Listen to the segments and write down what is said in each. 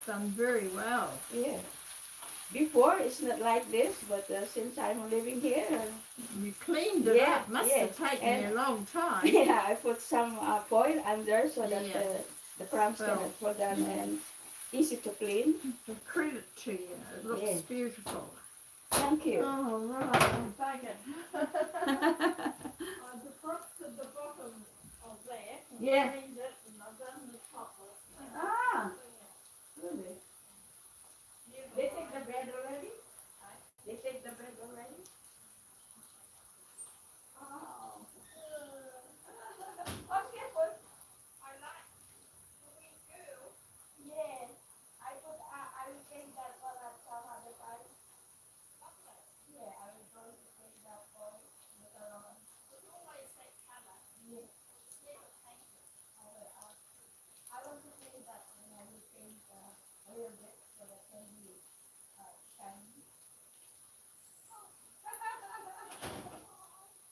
done very well. Yeah. Before, it's not like this, but since I'm living here, You cleaned it yeah, up. Must yeah. have taken And you a long time. yeah, I put some foil under so that Yeah. the crumbs Well, cannot fall down and easy to clean. The credit to you. It looks Yeah. beautiful. Thank you. Oh, right. I'll bag it. I defrosted the bottom of that. Yeah. Cleaned it and I've done the top of it. Ah, really? They take the bread already? They take the bread already? Oh. Oh, careful. I like the wee girl. Yes. I will take that for that some other time. Yeah, I will go to take that for later on. It's always that colour. Yes. It's never painted. I want to take that and I will paint a little bit so that can be shiny.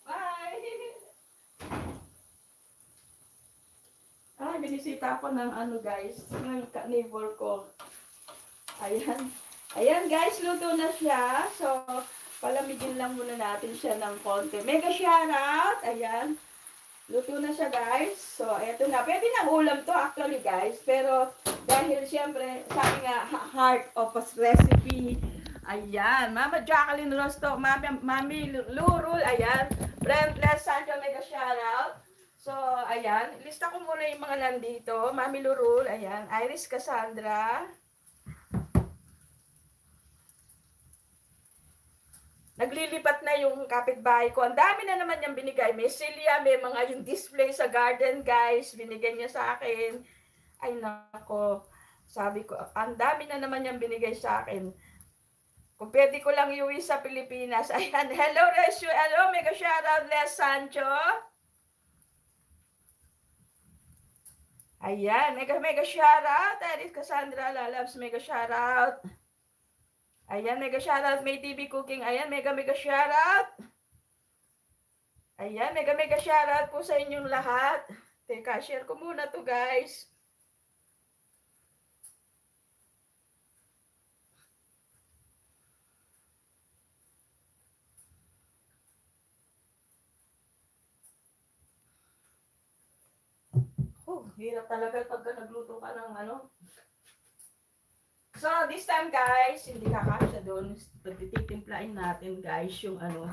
Bye! Binisita ko ng ano guys, ng neighbor ko. Ayan. Ayan guys, luto na siya. So, palamigin lang muna natin siya ng konti. Mega shoutout! Ayan. Luto na siya guys. So, eto na. Pwede na ulam to actually guys. Pero, dahil siyempre, sabi nga, heart of a recipe. Ayan. Mama Jacqueline Rosto, Mami Lurul, ayan. Brentless Sancho, mega shoutout. So, ayan. Lista ko muna yung mga nandito. Mami Lurul, ayan. Iris Cassandra. Naglilipat na yung kapitbahay ko. Ang dami na naman niyang binigay. May silya, may mga yung display sa garden, guys. Binigay niya sa akin. Ay, nako. Sabi ko, ang dami na naman niyang binigay sa akin. Kung pwede ko lang iuwi sa Pilipinas. Ayan, hello, Resyo. Hello, mega shoutout, Les Sancho. Ayan, mega shoutout. Eris Cassandra Lalabs, mega shoutout. Ayan, mega shoutout. May TV Cooking. Ayan, mega shoutout. Ayan, mega shoutout po sa inyong lahat. Teka, share ko muna to guys. Hirap talaga pagka nagluto ka ng ano. So, this time guys, hindi kakasya doon. Pagtititimplain natin guys yung ano.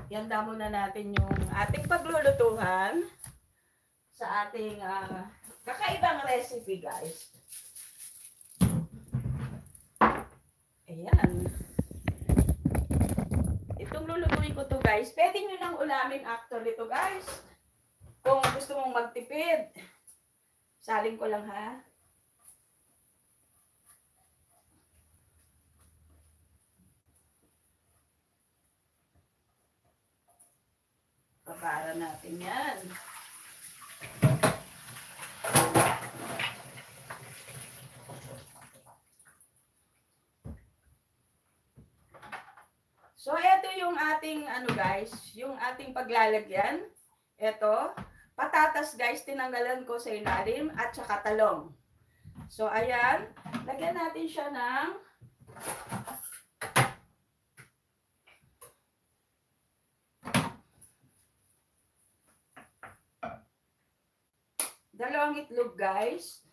Ihanda muna natin yung ating paglulutuhan sa ating kakaibang recipe guys. Ayan. Itong lulutuin ko to guys. Pwede nyo nang ulamin actually to guys. Kung gusto mong magtipid. Saling ko lang ha. Papara natin yan. So, ito yung ating, ano guys, yung ating paglalagyan. Ito, patatas guys, tinanggalan ko sa ilalim at saka talong. So, ayan, lagyan natin siya ng dalawang itlog guys.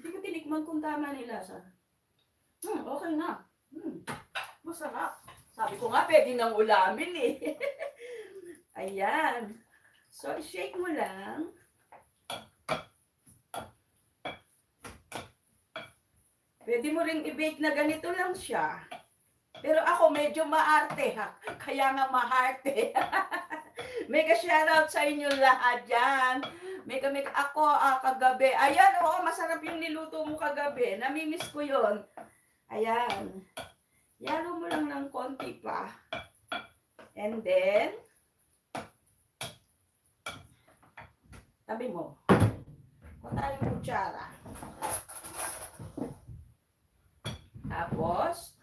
Hindi ko tinikman kung tama ni lasa. Okay na. Masarap. Sabi ko nga, pwede nang ulamin eh. Ayan. So, shake mo lang. Pwede mo ring i-bake na ganito lang siya. Pero ako medyo maarte ha. Kaya nga maharte. Mega shoutout sa inyo lahat dyan. Mega ako kagabi. Ayan, oo, masarap yung niluto mo kagabi. Namimiss ko yon. Ayan. Yalo mo lang ng konti pa. And then, tabi mo. Kung tayong kutsara. Tapos,